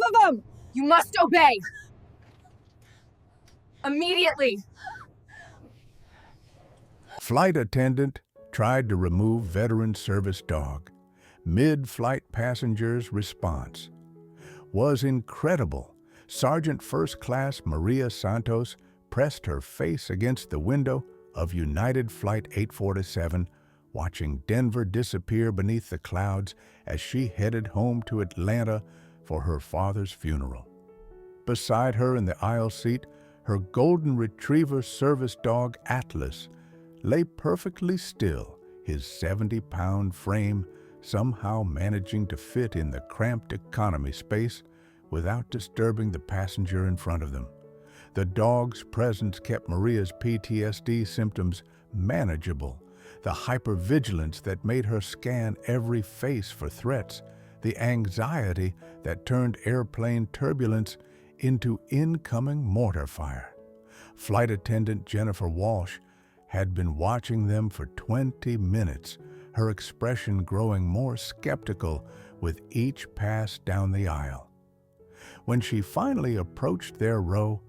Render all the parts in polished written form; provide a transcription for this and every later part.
of them! You must obey! Immediately! Flight attendant tried to remove veteran service dog. Mid-flight passenger's response was incredible. Sergeant First Class Maria Santos pressed her face against the window of United Flight 847, watching Denver disappear beneath the clouds as she headed home to Atlanta for her father's funeral. Beside her in the aisle seat, her golden retriever service dog Atlas lay perfectly still, his 70-pound frame somehow managing to fit in the cramped economy space without disturbing the passenger in front of them. The dog's presence kept Maria's PTSD symptoms manageable. The hypervigilance that made her scan every face for threats, the anxiety that turned airplane turbulence into incoming mortar fire. Flight attendant Jennifer Walsh had been watching them for 20 minutes, her expression growing more skeptical with each pass down the aisle. When she finally approached their row,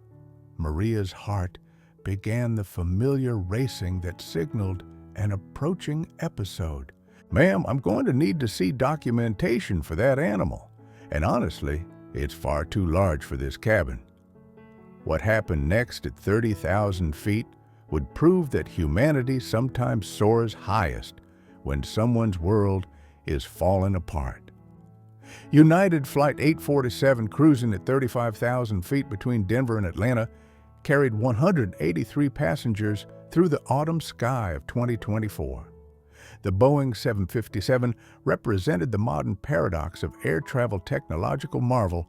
Maria's heart began the familiar racing that signaled an approaching episode. "Ma'am, I'm going to need to see documentation for that animal. And honestly, it's far too large for this cabin." What happened next at 30,000 feet would prove that humanity sometimes soars highest when someone's world is falling apart. United Flight 847, cruising at 35,000 feet between Denver and Atlanta, carried 183 passengers through the autumn sky of 2024. The Boeing 757 represented the modern paradox of air travel technological marvel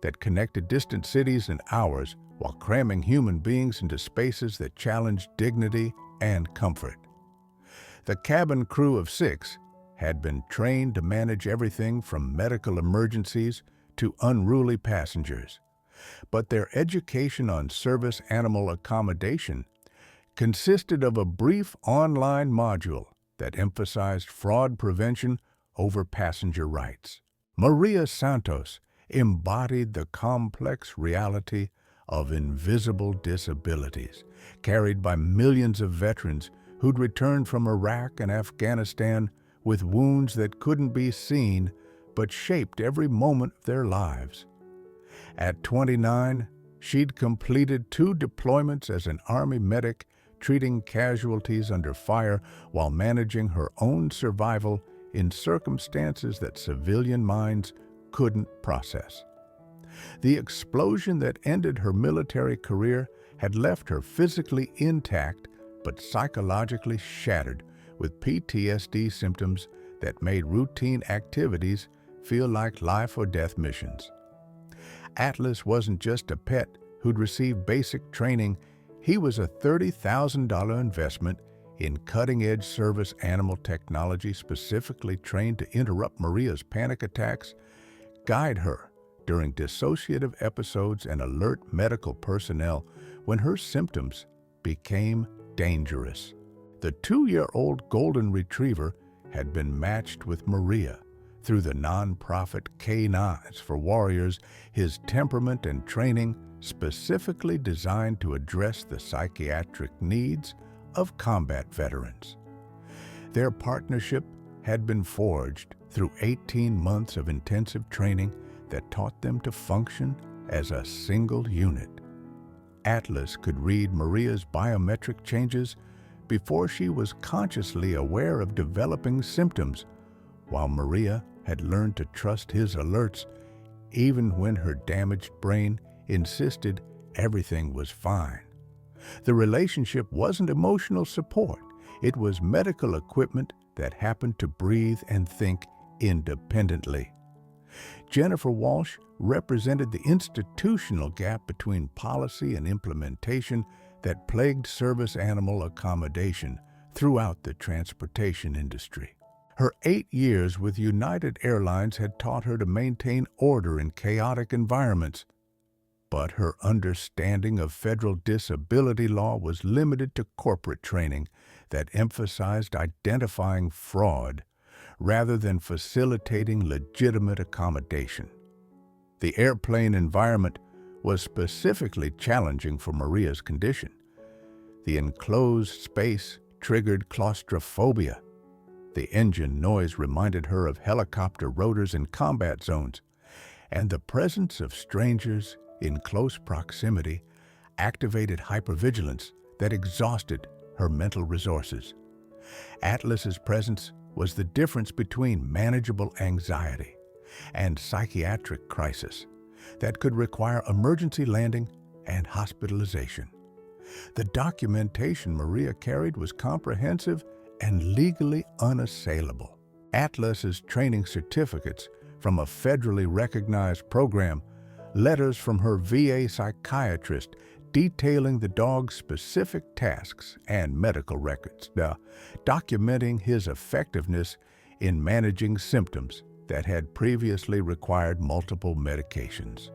that connected distant cities in hours while cramming human beings into spaces that challenged dignity and comfort. The cabin crew of 6 had been trained to manage everything from medical emergencies to unruly passengers. But their education on service animal accommodation consisted of a brief online module that emphasized fraud prevention over passenger rights. Maria Santos embodied the complex reality of invisible disabilities carried by millions of veterans who'd returned from Iraq and Afghanistan with wounds that couldn't be seen but shaped every moment of their lives. At 29, she'd completed 2 deployments as an Army medic, treating casualties under fire while managing her own survival in circumstances that civilian minds couldn't process. The explosion that ended her military career had left her physically intact but psychologically shattered, with PTSD symptoms that made routine activities feel like life or death missions. Atlas wasn't just a pet who'd received basic training, he was a $30,000 investment in cutting-edge service animal technology specifically trained to interrupt Maria's panic attacks, guide her during dissociative episodes, and alert medical personnel when her symptoms became dangerous. The 2-year-old golden retriever had been matched with Maria through the nonprofit K9s for Warriors, his temperament and training specifically designed to address the psychiatric needs of combat veterans. Their partnership had been forged through 18 months of intensive training that taught them to function as a single unit. Atlas could read Maria's biometric changes before she was consciously aware of developing symptoms, while Maria had learned to trust his alerts even when her damaged brain insisted everything was fine. The relationship wasn't emotional support, it was medical equipment that happened to breathe and think independently. Jennifer Walsh represented the institutional gap between policy and implementation that plagued service animal accommodation throughout the transportation industry. Her 8 years with United Airlines had taught her to maintain order in chaotic environments, but her understanding of federal disability law was limited to corporate training that emphasized identifying fraud rather than facilitating legitimate accommodation. The airplane environment was specifically challenging for Maria's condition. The enclosed space triggered claustrophobia. The engine noise reminded her of helicopter rotors in combat zones, and the presence of strangers in close proximity activated hypervigilance that exhausted her mental resources. Atlas's presence was the difference between manageable anxiety and psychiatric crisis that could require emergency landing and hospitalization. The documentation Maria carried was comprehensive and legally unassailable. Atlas's training certificates from a federally recognized program, letters from her VA psychiatrist detailing the dog's specific tasks, and medical records, documenting his effectiveness in managing symptoms that had previously required multiple medications.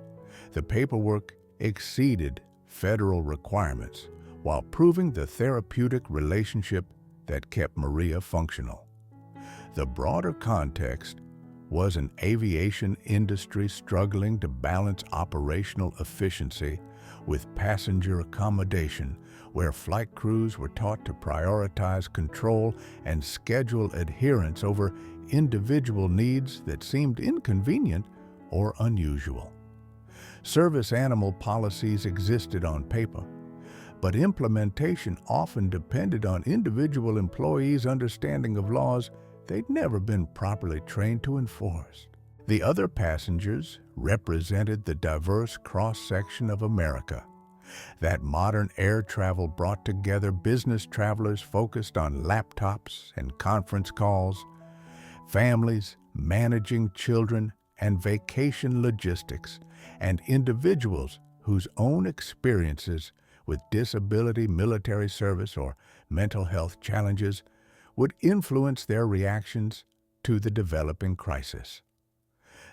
The paperwork exceeded federal requirements while proving the therapeutic relationship that kept Maria functional. The broader context was an aviation industry struggling to balance operational efficiency with passenger accommodation, where flight crews were taught to prioritize control and schedule adherence over individual needs that seemed inconvenient or unusual. Service animal policies existed on paper, but implementation often depended on individual employees' understanding of laws they'd never been properly trained to enforce. The other passengers represented the diverse cross-section of America. That modern air travel brought together business travelers focused on laptops and conference calls, families managing children and vacation logistics, and individuals whose own experiences with disability, military service, or mental health challenges would influence their reactions to the developing crisis.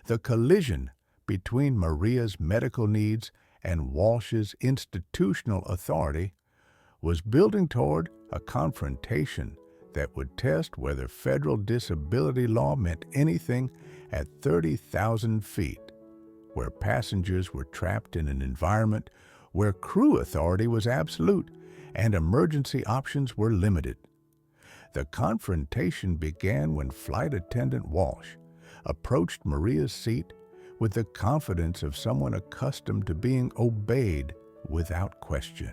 The collision between Maria's medical needs and Walsh's institutional authority was building toward a confrontation that would test whether federal disability law meant anything at 30,000 feet, where passengers were trapped in an environment where crew authority was absolute and emergency options were limited. The confrontation began when Flight Attendant Walsh approached Maria's seat with the confidence of someone accustomed to being obeyed without question.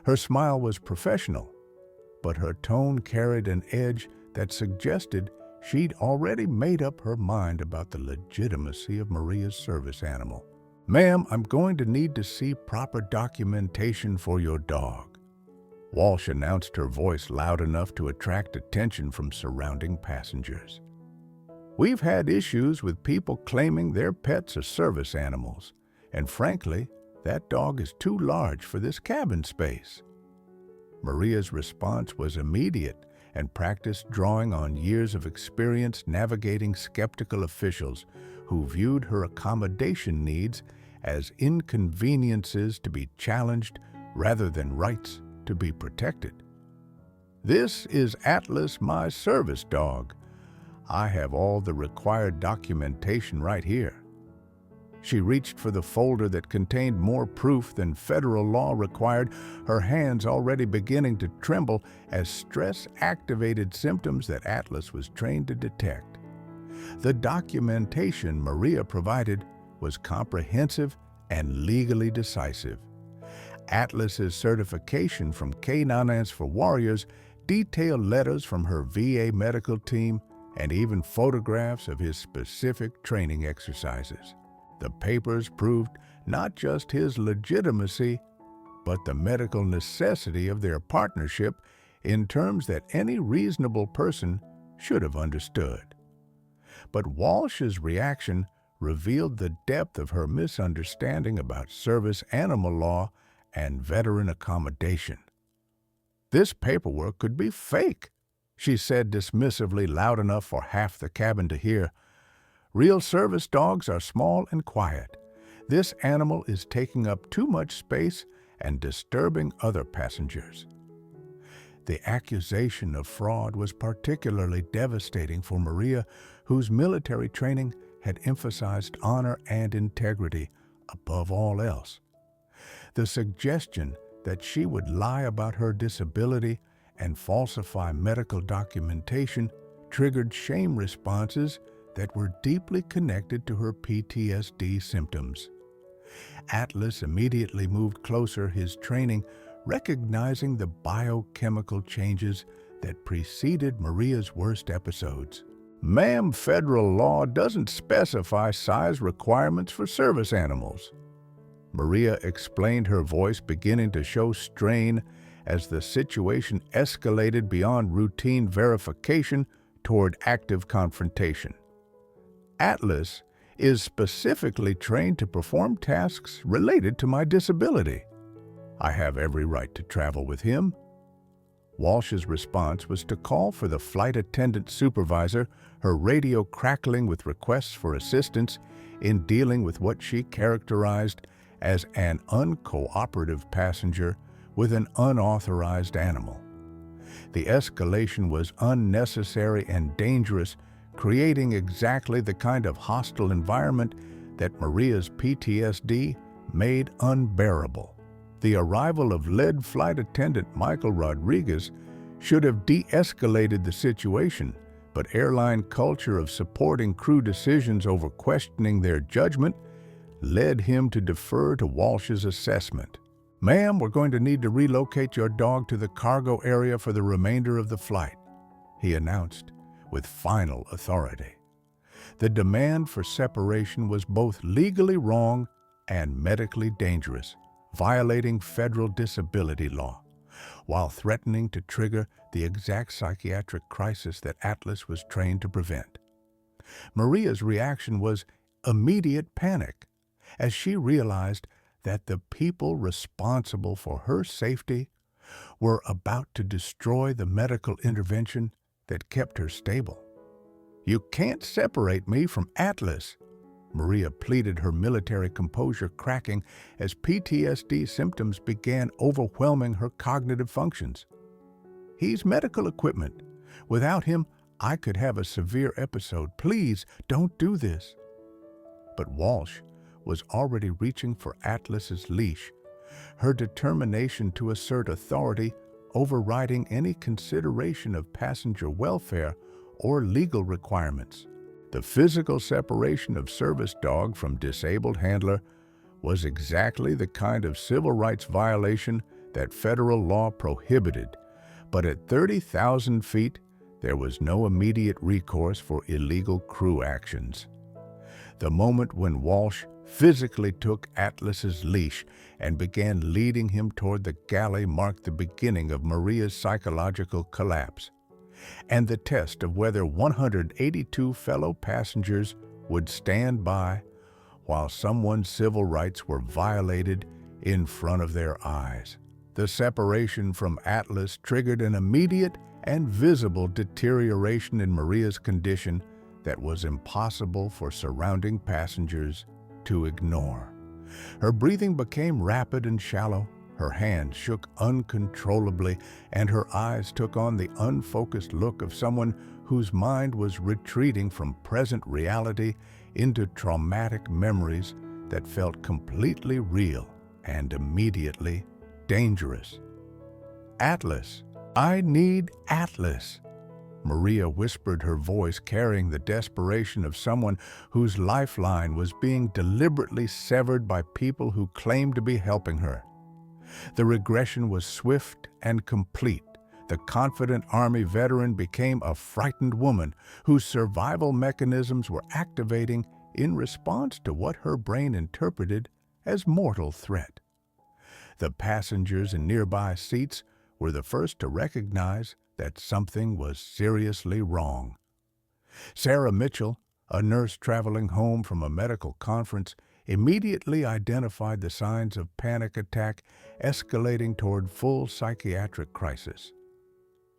Her smile was professional, but her tone carried an edge that suggested she'd already made up her mind about the legitimacy of Maria's service animal. "Ma'am, I'm going to need to see proper documentation for your dog." Walsh announced, her voice loud enough to attract attention from surrounding passengers. "We've had issues with people claiming their pets are service animals, and frankly, that dog is too large for this cabin space." Maria's response was immediate and practiced, drawing on years of experience navigating skeptical officials who viewed her accommodation needs as inconveniences to be challenged rather than rights to be protected. "This is Atlas, my service dog. I have all the required documentation right here." She reached for the folder that contained more proof than federal law required, her hands already beginning to tremble as stress activated symptoms that Atlas was trained to detect. The documentation Maria provided was comprehensive and legally decisive. Atlas's certification from Canines for Warriors, detailed letters from her VA medical team, and even photographs of his specific training exercises. The papers proved not just his legitimacy, but the medical necessity of their partnership in terms that any reasonable person should have understood. But Walsh's reaction revealed the depth of her misunderstanding about service animal law and veteran accommodation. "This paperwork could be fake," she said dismissively, loud enough for half the cabin to hear. "Real service dogs are small and quiet. This animal is taking up too much space and disturbing other passengers." The accusation of fraud was particularly devastating for Maria, whose military training had emphasized honor and integrity above all else. The suggestion that she would lie about her disability and falsify medical documentation triggered shame responses that were deeply connected to her PTSD symptoms. Atlas immediately moved closer, his training recognizing the biochemical changes that preceded Maria's worst episodes. Ma'am, federal law doesn't specify size requirements for service animals. Maria explained, her voice beginning to show strain as the situation escalated beyond routine verification toward active confrontation. Atlas is specifically trained to perform tasks related to my disability. I have every right to travel with him. Walsh's response was to call for the flight attendant supervisor, her radio crackling with requests for assistance in dealing with what she characterized as an uncooperative passenger with an unauthorized animal. The escalation was unnecessary and dangerous, creating exactly the kind of hostile environment that Maria's PTSD made unbearable. The arrival of lead flight attendant Michael Rodriguez should have de-escalated the situation, but airline culture of supporting crew decisions over questioning their judgment led him to defer to Walsh's assessment. Ma'am, we're going to need to relocate your dog to the cargo area for the remainder of the flight, he announced with final authority. The demand for separation was both legally wrong and medically dangerous, violating federal disability law, while threatening to trigger the exact psychiatric crisis that Atlas was trained to prevent. Maria's reaction was immediate panic, as she realized that the people responsible for her safety were about to destroy the medical intervention that kept her stable. "You can't separate me from Atlas," Maria pleaded, her military composure cracking as PTSD symptoms began overwhelming her cognitive functions. "He's medical equipment. Without him, I could have a severe episode. Please don't do this." But Walsh was already reaching for Atlas's leash, her determination to assert authority overriding any consideration of passenger welfare or legal requirements. The physical separation of service dog from disabled handler was exactly the kind of civil rights violation that federal law prohibited, but at 30,000 feet, there was no immediate recourse for illegal crew actions. The moment when Walsh physically took Atlas's leash and began leading him toward the galley marked the beginning of Maria's psychological collapse, and the test of whether 182 fellow passengers would stand by while someone's civil rights were violated in front of their eyes. The separation from Atlas triggered an immediate and visible deterioration in Maria's condition that was impossible for surrounding passengers to ignore. Her breathing became rapid and shallow, her hands shook uncontrollably, and her eyes took on the unfocused look of someone whose mind was retreating from present reality into traumatic memories that felt completely real and immediately dangerous. "Atlas! I need Atlas!" Maria whispered, her voice carrying the desperation of someone whose lifeline was being deliberately severed by people who claimed to be helping her. The regression was swift and complete. The confident Army veteran became a frightened woman whose survival mechanisms were activating in response to what her brain interpreted as mortal threat. The passengers in nearby seats were the first to recognize that something was seriously wrong. Sarah Mitchell, a nurse traveling home from a medical conference, immediately identified the signs of panic attack escalating toward full psychiatric crisis.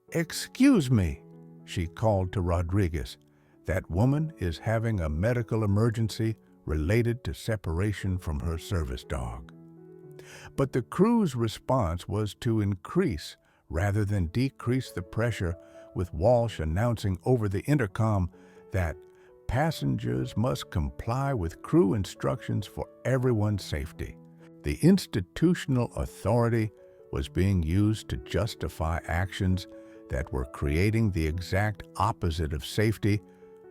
"Excuse me," she called to Rodriguez. "That woman is having a medical emergency related to separation from her service dog." But the crew's response was to increase rather than decrease the pressure, with Walsh announcing over the intercom that passengers must comply with crew instructions for everyone's safety. The institutional authority was being used to justify actions that were creating the exact opposite of safety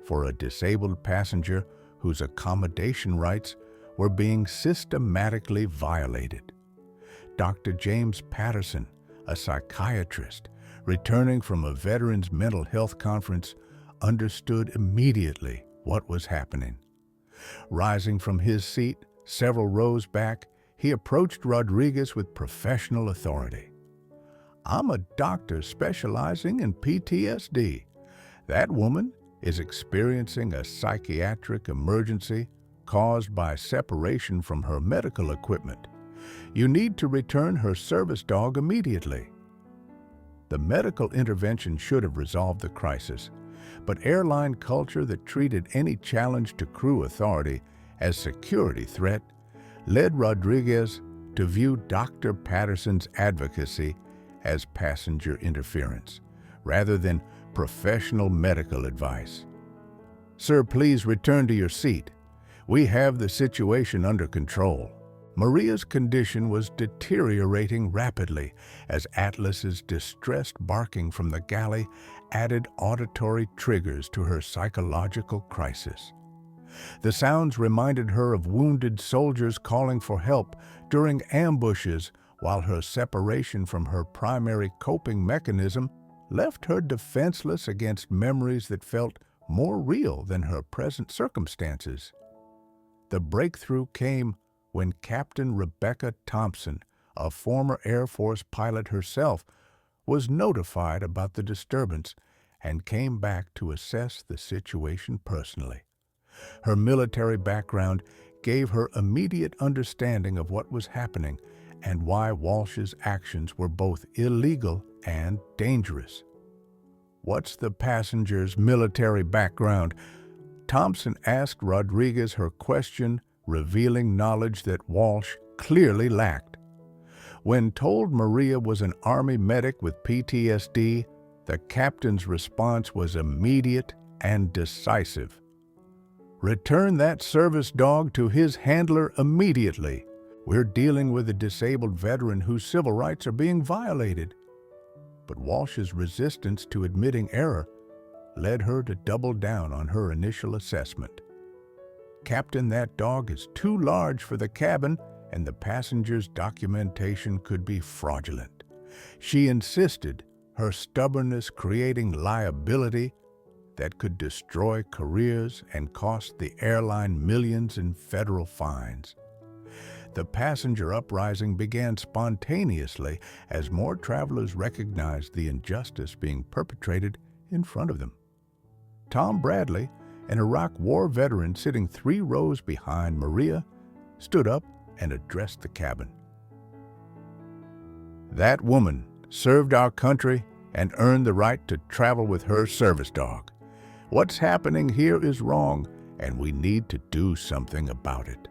for a disabled passenger whose accommodation rights were being systematically violated. Dr. James Patterson, a psychiatrist, returning from a veterans' mental health conference, understood immediately what was happening. Rising from his seat several rows back, he approached Rodriguez with professional authority. "I'm a doctor specializing in PTSD. That woman is experiencing a psychiatric emergency caused by separation from her medical equipment. You need to return her service dog immediately." The medical intervention should have resolved the crisis, but airline culture that treated any challenge to crew authority as security threat led Rodriguez to view Dr. Patterson's advocacy as passenger interference, rather than professional medical advice. "Sir, please return to your seat. We have the situation under control." Maria's condition was deteriorating rapidly as Atlas's distressed barking from the galley added auditory triggers to her psychological crisis. The sounds reminded her of wounded soldiers calling for help during ambushes, while her separation from her primary coping mechanism left her defenseless against memories that felt more real than her present circumstances. The breakthrough came when Captain Rebecca Thompson, a former Air Force pilot herself, was notified about the disturbance and came back to assess the situation personally. Her military background gave her immediate understanding of what was happening and why Walsh's actions were both illegal and dangerous. "What's the passenger's military background?" Thompson asked Rodriguez, her question revealing knowledge that Walsh clearly lacked. When told Maria was an Army medic with PTSD, the captain's response was immediate and decisive. "Return that service dog to his handler immediately. We're dealing with a disabled veteran whose civil rights are being violated." But Walsh's resistance to admitting error led her to double down on her initial assessment. "Captain, that dog is too large for the cabin, and the passenger's documentation could be fraudulent." She insisted, her stubbornness creating liability that could destroy careers and cost the airline millions in federal fines. The passenger uprising began spontaneously as more travelers recognized the injustice being perpetrated in front of them. Tom Bradley, an Iraq War veteran sitting 3 rows behind Maria, stood up and addressed the cabin. "That woman served our country and earned the right to travel with her service dog. What's happening here is wrong, and we need to do something about it."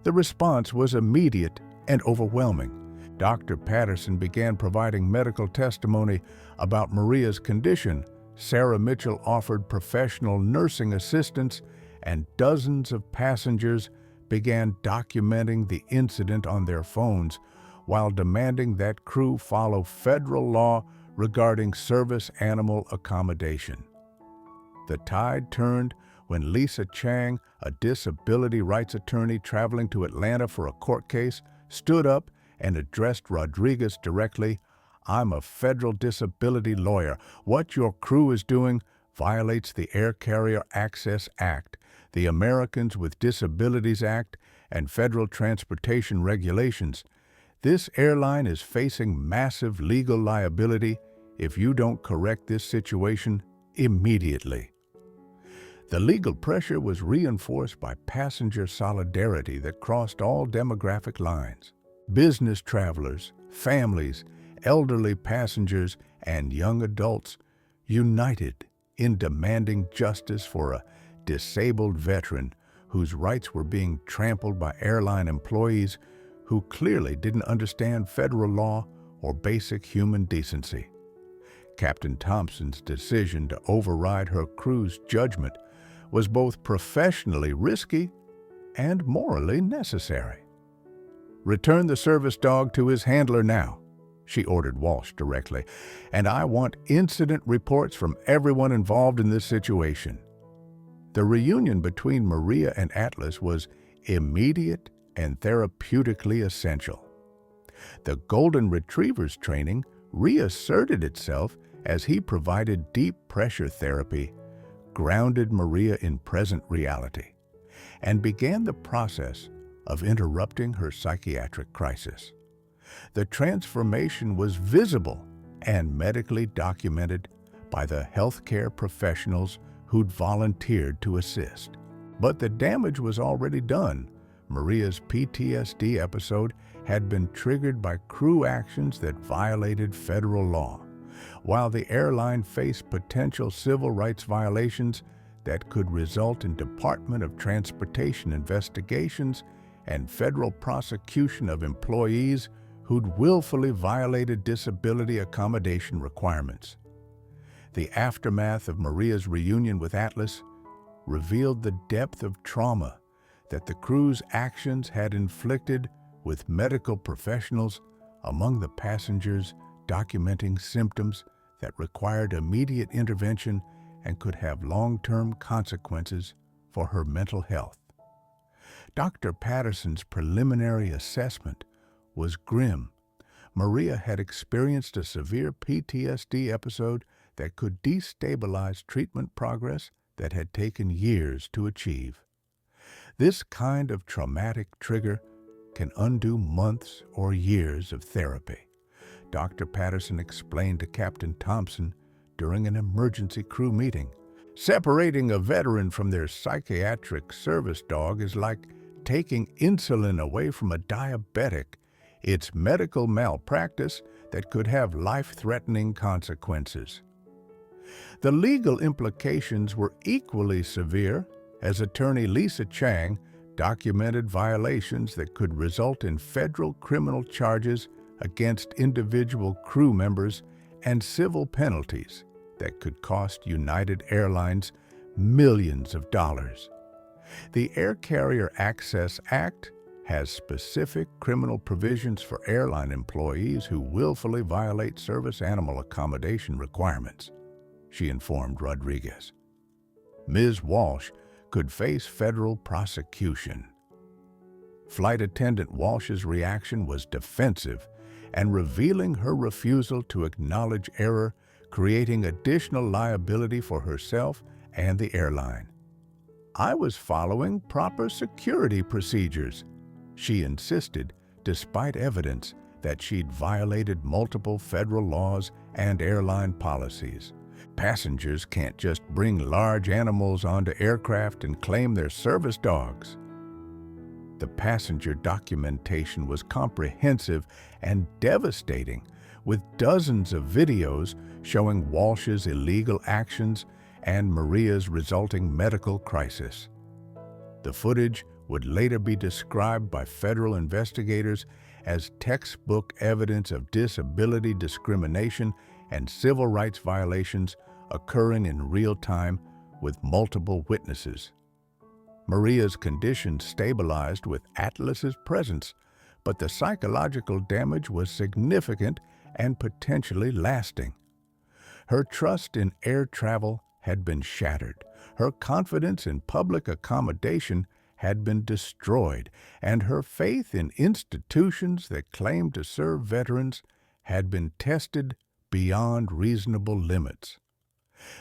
The response was immediate and overwhelming. Dr. Patterson began providing medical testimony about Maria's condition. Sarah Mitchell offered professional nursing assistance, and dozens of passengers began documenting the incident on their phones while demanding that crew follow federal law regarding service animal accommodation. The tide turned when Lisa Chang, a disability rights attorney traveling to Atlanta for a court case, stood up and addressed Rodriguez directly. "I'm a federal disability lawyer. What your crew is doing violates the Air Carrier Access Act, the Americans with Disabilities Act, and federal transportation regulations. This airline is facing massive legal liability if you don't correct this situation immediately." The legal pressure was reinforced by passenger solidarity that crossed all demographic lines. Business travelers, families, elderly passengers, and young adults united in demanding justice for a disabled veteran whose rights were being trampled by airline employees who clearly didn't understand federal law or basic human decency. Captain Thompson's decision to override her crew's judgment was both professionally risky and morally necessary. "Return the service dog to his handler now," she ordered Walsh directly, "and I want incident reports from everyone involved in this situation." The reunion between Maria and Atlas was immediate and therapeutically essential. The Golden Retriever's training reasserted itself as he provided deep pressure therapy, grounded Maria in present reality, and began the process of interrupting her psychiatric crisis. The transformation was visible and medically documented by the healthcare professionals who'd volunteered to assist. But the damage was already done. Maria's PTSD episode had been triggered by crew actions that violated federal law, while the airline faced potential civil rights violations that could result in Department of Transportation investigations and federal prosecution of employees who'd willfully violated disability accommodation requirements. The aftermath of Maria's reunion with Atlas revealed the depth of trauma that the crew's actions had inflicted, with medical professionals among the passengers documenting symptoms that required immediate intervention and could have long-term consequences for her mental health. Dr. Patterson's preliminary assessment was grim. Maria had experienced a severe PTSD episode that could destabilize treatment progress that had taken years to achieve. This kind of traumatic trigger can undo months or years of therapy, Dr. Patterson explained to Captain Thompson during an emergency crew meeting. "Separating a veteran from their psychiatric service dog is like taking insulin away from a diabetic. It's medical malpractice that could have life-threatening consequences." The legal implications were equally severe, as attorney Lisa Chang documented violations that could result in federal criminal charges against individual crew members and civil penalties that could cost United Airlines millions of dollars. The Air Carrier Access Act has specific criminal provisions for airline employees who willfully violate service animal accommodation requirements, she informed Rodriguez. Ms. Walsh could face federal prosecution. Flight attendant Walsh's reaction was defensive and revealing her refusal to acknowledge error, creating additional liability for herself and the airline. "I was following proper security procedures," she insisted, despite evidence that she'd violated multiple federal laws and airline policies. "Passengers can't just bring large animals onto aircraft and claim they're service dogs." The passenger documentation was comprehensive and devastating, with dozens of videos showing Walsh's illegal actions and Maria's resulting medical crisis. The footage would later be described by federal investigators as textbook evidence of disability discrimination and civil rights violations occurring in real time with multiple witnesses. Maria's condition stabilized with Atlas's presence, but the psychological damage was significant and potentially lasting. Her trust in air travel had been shattered, her confidence in public accommodation had been destroyed, and her faith in institutions that claimed to serve veterans had been tested beyond reasonable limits.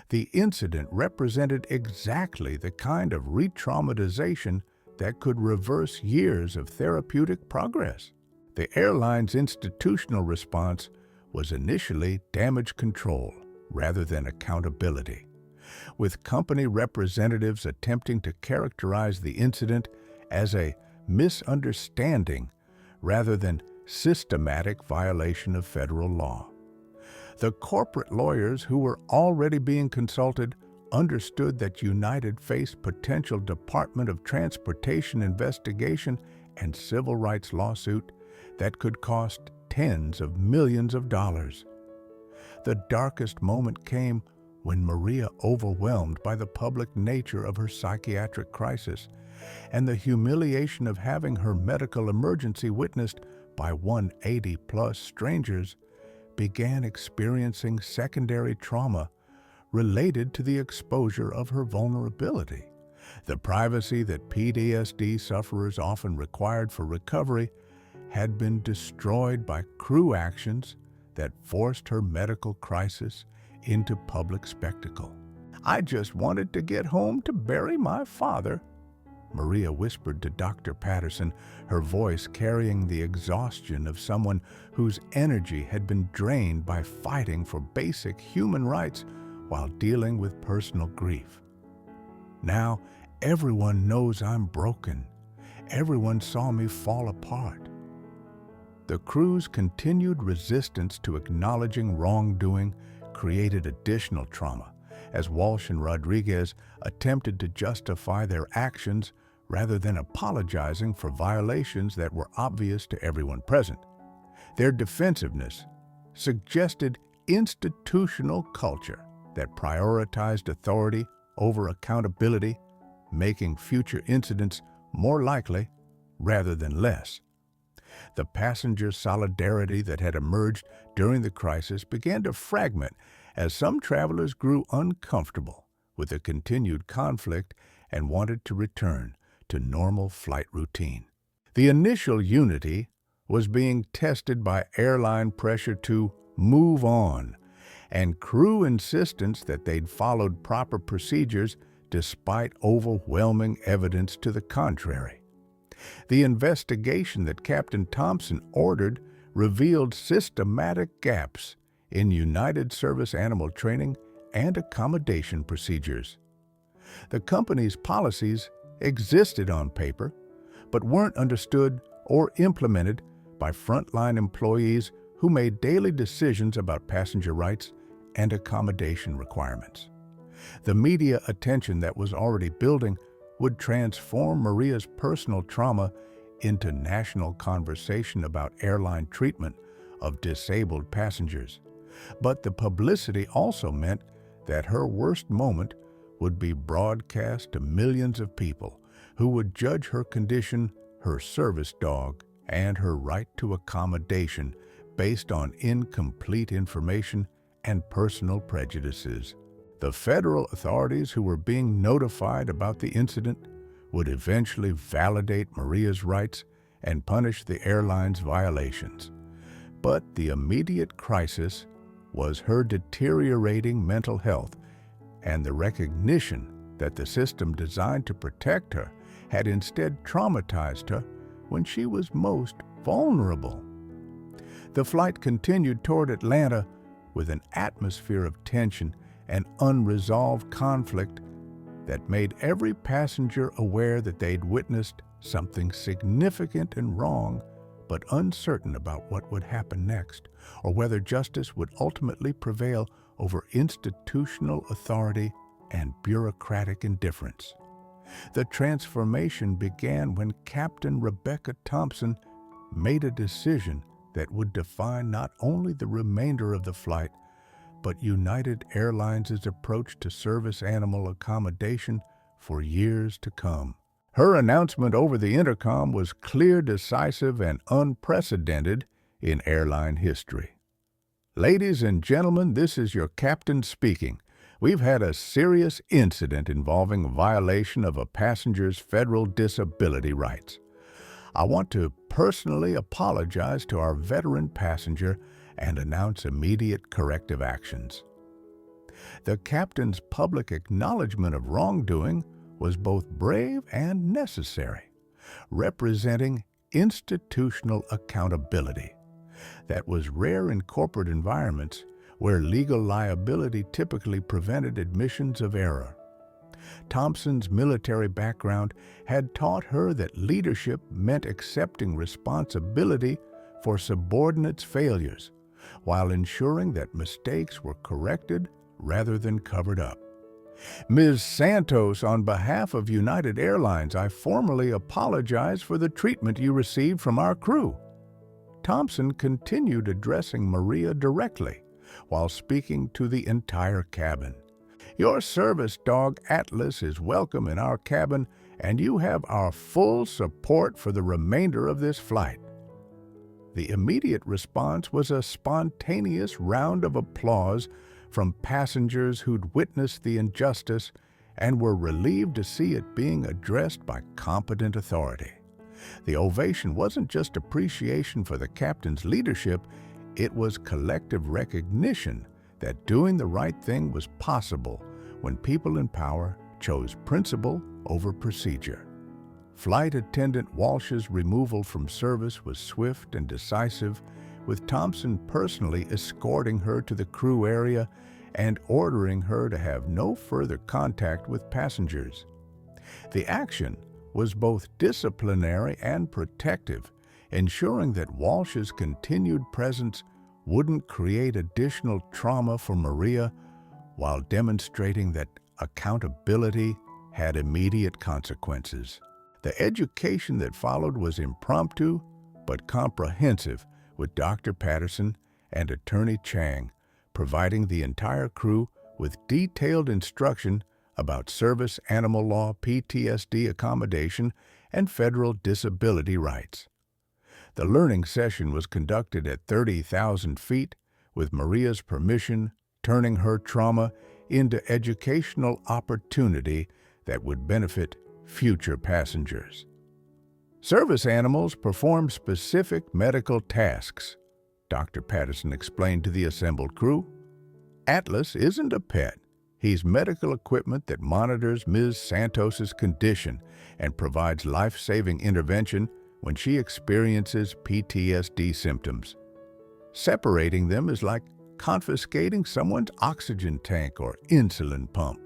The incident represented exactly the kind of re-traumatization that could reverse years of therapeutic progress. The airline's institutional response was initially damage control rather than accountability, with company representatives attempting to characterize the incident as a misunderstanding rather than systematic violation of federal law. The corporate lawyers who were already being consulted understood that United faced potential Department of Transportation investigation and civil rights lawsuit that could cost tens of millions of dollars. The darkest moment came when Maria, overwhelmed by the public nature of her psychiatric crisis and the humiliation of having her medical emergency witnessed by 180-plus strangers, began experiencing secondary trauma related to the exposure of her vulnerability. The privacy that PTSD sufferers often required for recovery had been destroyed by crew actions that forced her medical crisis into public spectacle. "I just wanted to get home to bury my father," Maria whispered to Dr. Patterson, her voice carrying the exhaustion of someone whose energy had been drained by fighting for basic human rights while dealing with personal grief. "Now, everyone knows I'm broken. Everyone saw me fall apart." The crew's continued resistance to acknowledging wrongdoing created additional trauma, as Walsh and Rodriguez attempted to justify their actions rather than apologizing for violations that were obvious to everyone present. Their defensiveness suggested institutional culture that prioritized authority over accountability, making future incidents more likely rather than less. The passenger solidarity that had emerged during the crisis began to fragment as some travelers grew uncomfortable with the continued conflict and wanted to return to normal flight routine. The initial unity was being tested by airline pressure to move on and crew insistence that they'd followed proper procedures despite overwhelming evidence to the contrary. The investigation that Captain Thompson ordered revealed systematic gaps in United Service animal training and accommodation procedures. The company's policies existed on paper, but weren't understood or implemented by frontline employees who made daily decisions about passenger rights and accommodation requirements. The media attention that was already building would transform Maria's personal trauma into national conversation about airline treatment of disabled passengers. But the publicity also meant that her worst moment would be broadcast to millions of people who would judge her condition, her service dog, and her right to accommodation based on incomplete information and personal prejudices. The federal authorities who were being notified about the incident would eventually validate Maria's rights and punish the airline's violations. But the immediate crisis was her deteriorating mental health and the recognition that the system designed to protect her had instead traumatized her when she was most vulnerable. The flight continued toward Atlanta with an atmosphere of tension and unresolved conflict that made every passenger aware that they'd witnessed something significant and wrong, but uncertain about what would happen next, or whether justice would ultimately prevail over institutional authority and bureaucratic indifference. The transformation began when Captain Rebecca Thompson made a decision that would define not only the remainder of the flight, but United Airlines' approach to service animal accommodation for years to come. Her announcement over the intercom was clear, decisive, and unprecedented in airline history. "Ladies and gentlemen, this is your captain speaking. We've had a serious incident involving violation of a passenger's federal disability rights. I want to personally apologize to our veteran passenger and announce immediate corrective actions." The captain's public acknowledgement of wrongdoing was both brave and necessary, representing institutional accountability that was rare in corporate environments where legal liability typically prevented admissions of error. Thompson's military background had taught her that leadership meant accepting responsibility for subordinates' failures, while ensuring that mistakes were corrected rather than covered up. "Ms. Santos, on behalf of United Airlines, I formally apologize for the treatment you received from our crew." Thompson continued addressing Maria directly while speaking to the entire cabin. Your service dog Atlas is welcome in our cabin, and you have our full support for the remainder of this flight." The immediate response was a spontaneous round of applause from passengers who'd witnessed the injustice and were relieved to see it being addressed by competent authority. The ovation wasn't just appreciation for the captain's leadership, it was collective recognition that doing the right thing was possible when people in power chose principle over procedure. Flight Attendant Walsh's removal from service was swift and decisive, with Thompson personally escorting her to the crew area and ordering her to have no further contact with passengers. The action was both disciplinary and protective, ensuring that Walsh's continued presence wouldn't create additional trauma for Maria, while demonstrating that accountability had immediate consequences. The education that followed was impromptu but comprehensive, with Dr. Patterson and Attorney Chang providing the entire crew with detailed instruction about service animal law, PTSD accommodation, and federal disability rights. The learning session was conducted at 30,000 feet, with Maria's permission turning her trauma into educational opportunity that would benefit future passengers. Service animals perform specific medical tasks, Dr. Patterson explained to the assembled crew. Atlas isn't a pet. He's medical equipment that monitors Ms. Santos's condition and provides life-saving intervention when she experiences PTSD symptoms. Separating them is like confiscating someone's oxygen tank or insulin pump.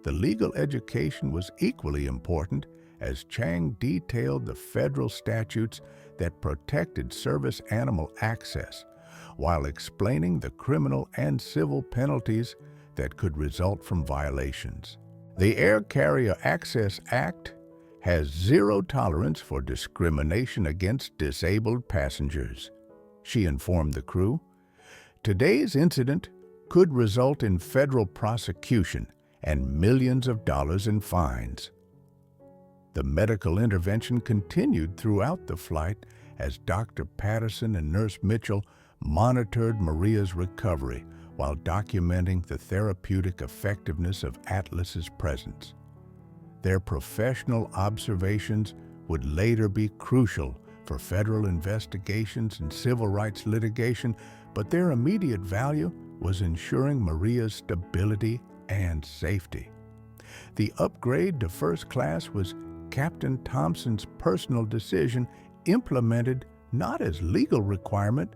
The legal education was equally important, as Chang detailed the federal statutes that protected service animal access, while explaining the criminal and civil penalties that could result from violations. The Air Carrier Access Act has zero tolerance for discrimination against disabled passengers, she informed the crew. Today's incident could result in federal prosecution and millions of dollars in fines. The medical intervention continued throughout the flight as Dr. Patterson and Nurse Mitchell monitored Maria's recovery while documenting the therapeutic effectiveness of Atlas's presence. Their professional observations would later be crucial for federal investigations and civil rights litigation, but their immediate value was ensuring Maria's stability and safety. The upgrade to first class was Captain Thompson's personal decision, implemented not as legal requirement,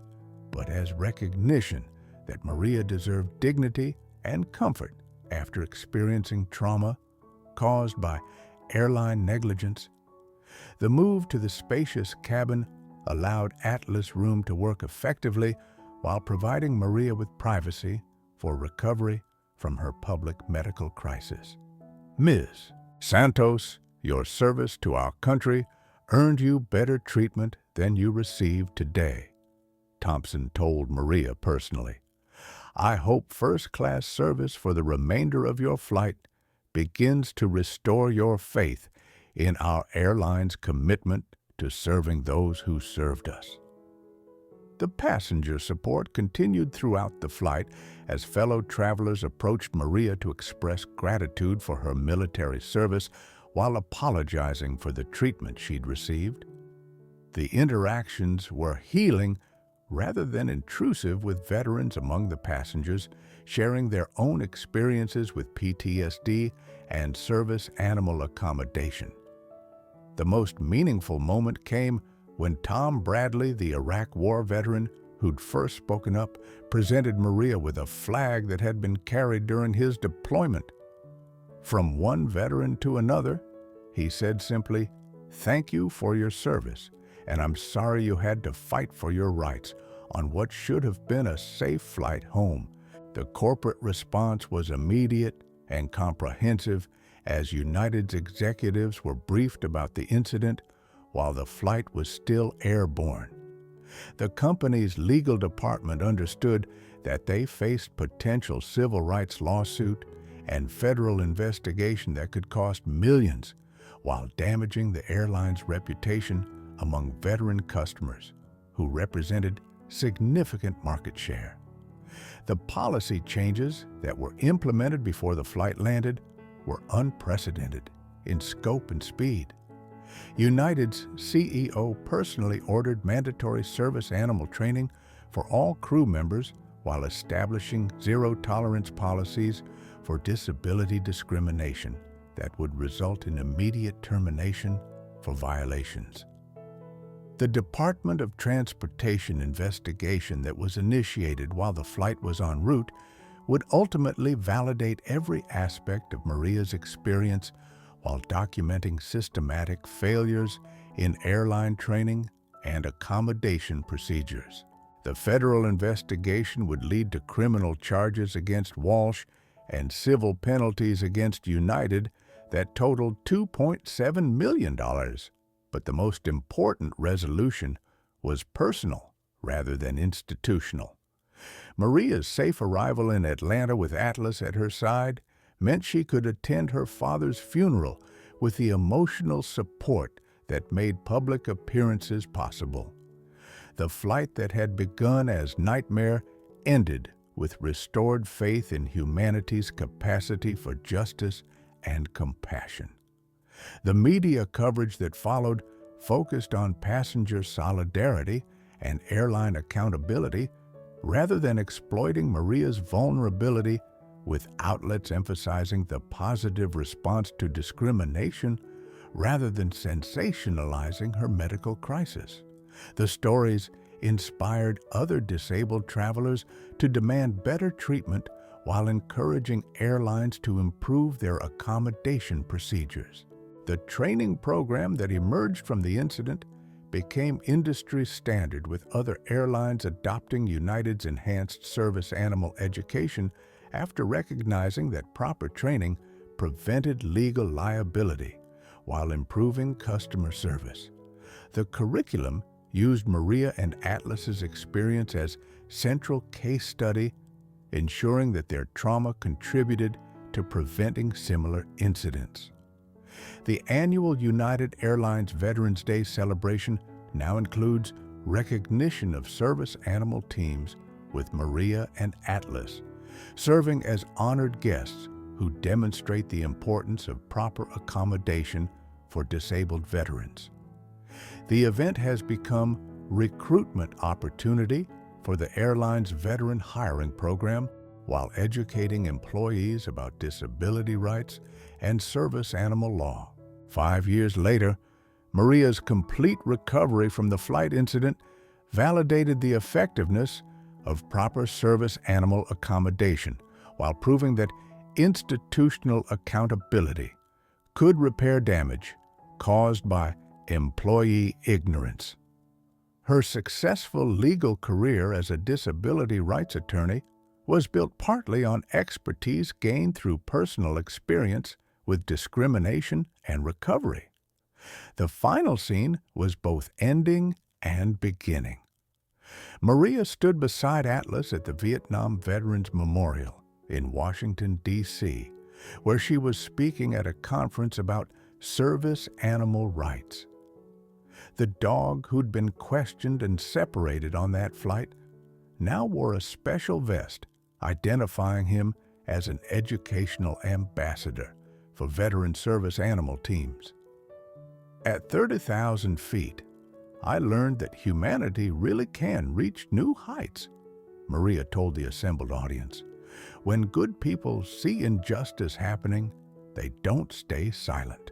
but as recognition that Maria deserved dignity and comfort after experiencing trauma caused by airline negligence. The move to the spacious cabin allowed Atlas room to work effectively while providing Maria with privacy for recovery from her public medical crisis. Ms. Santos, your service to our country earned you better treatment than you received today, Thompson told Maria personally. I hope first-class service for the remainder of your flight begins to restore your faith in our airline's commitment to serving those who served us. The passenger support continued throughout the flight as fellow travelers approached Maria to express gratitude for her military service while apologizing for the treatment she'd received. The interactions were healing rather than intrusive, with veterans among the passengers sharing their own experiences with PTSD and service animal accommodation. The most meaningful moment came when Tom Bradley, the Iraq War veteran who'd first spoken up, presented Maria with a flag that had been carried during his deployment. From one veteran to another, he said simply, "Thank you for your service, and I'm sorry you had to fight for your rights on what should have been a safe flight home." The corporate response was immediate and comprehensive as United's executives were briefed about the incident while the flight was still airborne. The company's legal department understood that they faced potential civil rights lawsuit and federal investigation that could cost millions while damaging the airline's reputation among veteran customers who represented significant market share. The policy changes that were implemented before the flight landed were unprecedented in scope and speed. United's CEO personally ordered mandatory service animal training for all crew members while establishing zero-tolerance policies for disability discrimination that would result in immediate termination for violations. The Department of Transportation investigation that was initiated while the flight was en route would ultimately validate every aspect of Maria's experience while documenting systematic failures in airline training and accommodation procedures. The federal investigation would lead to criminal charges against Walsh and civil penalties against United that totaled $2.7 million. But the most important resolution was personal rather than institutional. Maria's safe arrival in Atlanta with Atlas at her side meant she could attend her father's funeral with the emotional support that made public appearances possible. The flight that had begun as nightmare ended with restored faith in humanity's capacity for justice and compassion. The media coverage that followed focused on passenger solidarity and airline accountability rather than exploiting Maria's vulnerability, with outlets emphasizing the positive response to discrimination rather than sensationalizing her medical crisis. The stories inspired other disabled travelers to demand better treatment while encouraging airlines to improve their accommodation procedures. The training program that emerged from the incident became industry standard, with other airlines adopting United's enhanced service animal education after recognizing that proper training prevented legal liability while improving customer service. The curriculum used Maria and Atlas's experience as central case study, ensuring that their trauma contributed to preventing similar incidents. The annual United Airlines Veterans Day celebration now includes recognition of service animal teams, with Maria and Atlas serving as honored guests who demonstrate the importance of proper accommodation for disabled veterans. The event has become recruitment opportunity for the airline's veteran hiring program while educating employees about disability rights and service animal law. 5 years later, Maria's complete recovery from the flight incident validated the effectiveness of proper service animal accommodation while proving that institutional accountability could repair damage caused by employee ignorance. Her successful legal career as a disability rights attorney was built partly on expertise gained through personal experience with discrimination and recovery. The final scene was both ending and beginning. Maria stood beside Atlas at the Vietnam Veterans Memorial in Washington, D.C., where she was speaking at a conference about service animal rights. The dog who'd been questioned and separated on that flight now wore a special vest identifying him as an educational ambassador for veteran service animal teams. At 30,000 feet, I learned that humanity really can reach new heights, Maria told the assembled audience. When good people see injustice happening, they don't stay silent.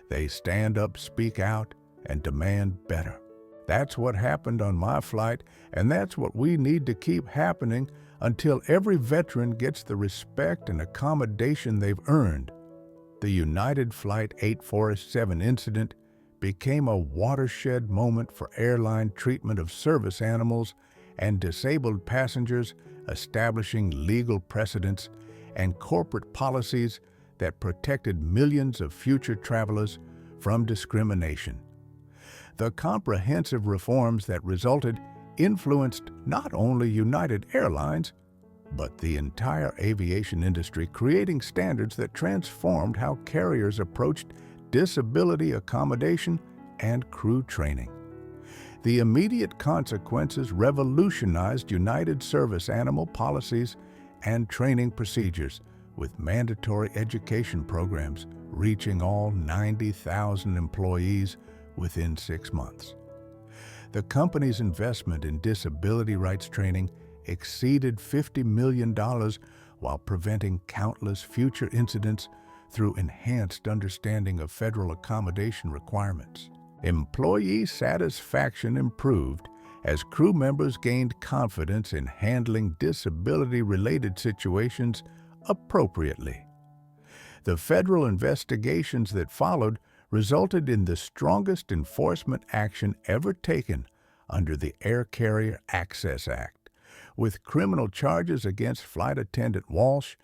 They stand up, speak out, and demand better. That's what happened on my flight, and that's what we need to keep happening until every veteran gets the respect and accommodation they've earned. The United Flight 847 incident became a watershed moment for airline treatment of service animals and disabled passengers, establishing legal precedents and corporate policies that protected millions of future travelers from discrimination. The comprehensive reforms that resulted influenced not only United Airlines, but the entire aviation industry, creating standards that transformed how carriers approached disability accommodation and crew training. The immediate consequences revolutionized United service animal policies and training procedures, with mandatory education programs reaching all 90,000 employees within 6 months. The company's investment in disability rights training exceeded $50 million while preventing countless future incidents through enhanced understanding of federal accommodation requirements. Employee satisfaction improved as crew members gained confidence in handling disability-related situations appropriately. The federal investigations that followed resulted in the strongest enforcement action ever taken under the Air Carrier Access Act, with criminal charges against flight attendant Walsh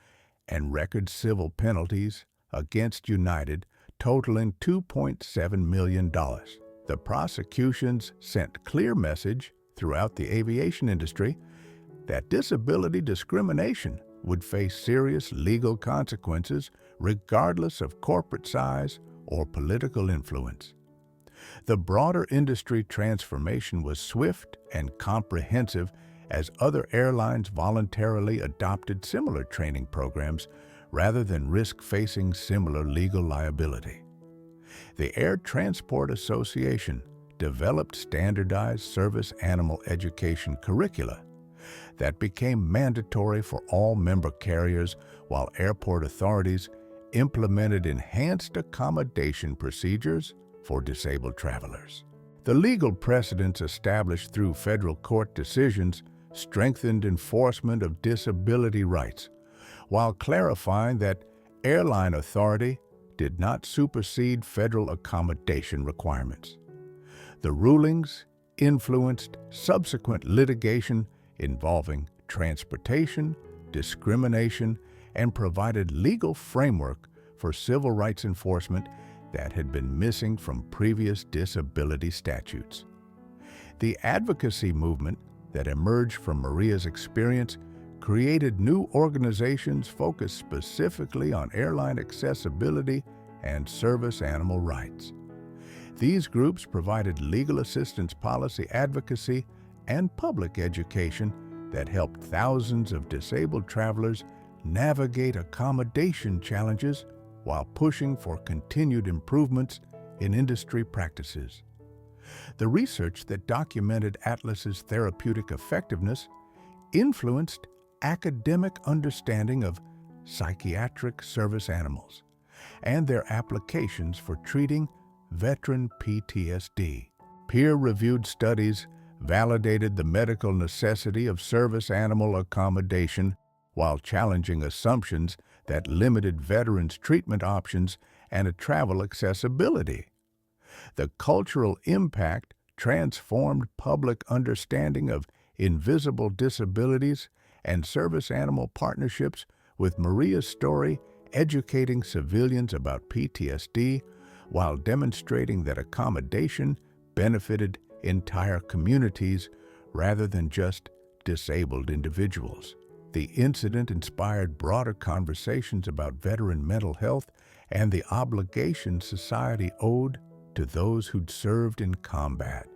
and record civil penalties against United totaling $2.7 million. The prosecutions sent clear message throughout the aviation industry that disability discrimination would face serious legal consequences regardless of corporate size or political influence. The broader industry transformation was swift and comprehensive as other airlines voluntarily adopted similar training programs rather than risk facing similar legal liability. The Air Transport Association developed standardized service animal education curricula that became mandatory for all member carriers, while airport authorities implemented enhanced accommodation procedures for disabled travelers. The legal precedents established through federal court decisions strengthened enforcement of disability rights, while clarifying that airline authority did not supersede federal accommodation requirements. The rulings influenced subsequent litigation involving transportation, discrimination, and provided legal framework for civil rights enforcement that had been missing from previous disability statutes. The advocacy movement that emerged from Maria's experience created new organizations focused specifically on airline accessibility and service animal rights. These groups provided legal assistance, policy advocacy, and public education that helped thousands of disabled travelers navigate accommodation challenges while pushing for continued improvements in industry practices. The research that documented Atlas's therapeutic effectiveness influenced academic understanding of psychiatric service animals and their applications for treating veteran PTSD. Peer-reviewed studies validated the medical necessity of service animal accommodation while challenging assumptions that limited veterans' treatment options and travel accessibility. The cultural impact transformed public understanding of invisible disabilities and service animal partnerships, with Maria's story educating civilians about PTSD while demonstrating that accommodation benefited entire communities rather than just disabled individuals. The incident inspired broader conversations about veteran mental health and the obligation society owed to those who'd served in combat.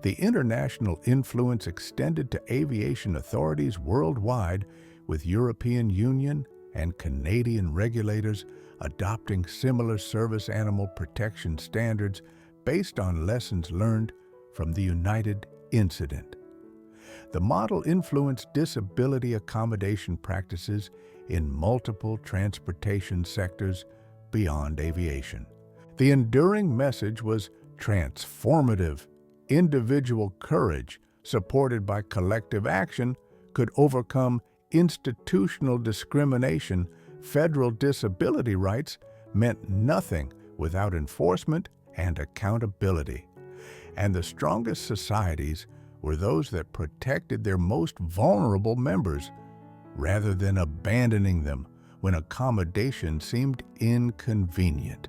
The international influence extended to aviation authorities worldwide, with European Union and Canadian regulators adopting similar service animal protection standards based on lessons learned from the United incident. The model influenced disability accommodation practices in multiple transportation sectors beyond aviation. The enduring message was transformative. Individual courage, supported by collective action, could overcome institutional discrimination. Federal disability rights meant nothing without enforcement and accountability. And the strongest societies were those that protected their most vulnerable members, rather than abandoning them when accommodation seemed inconvenient.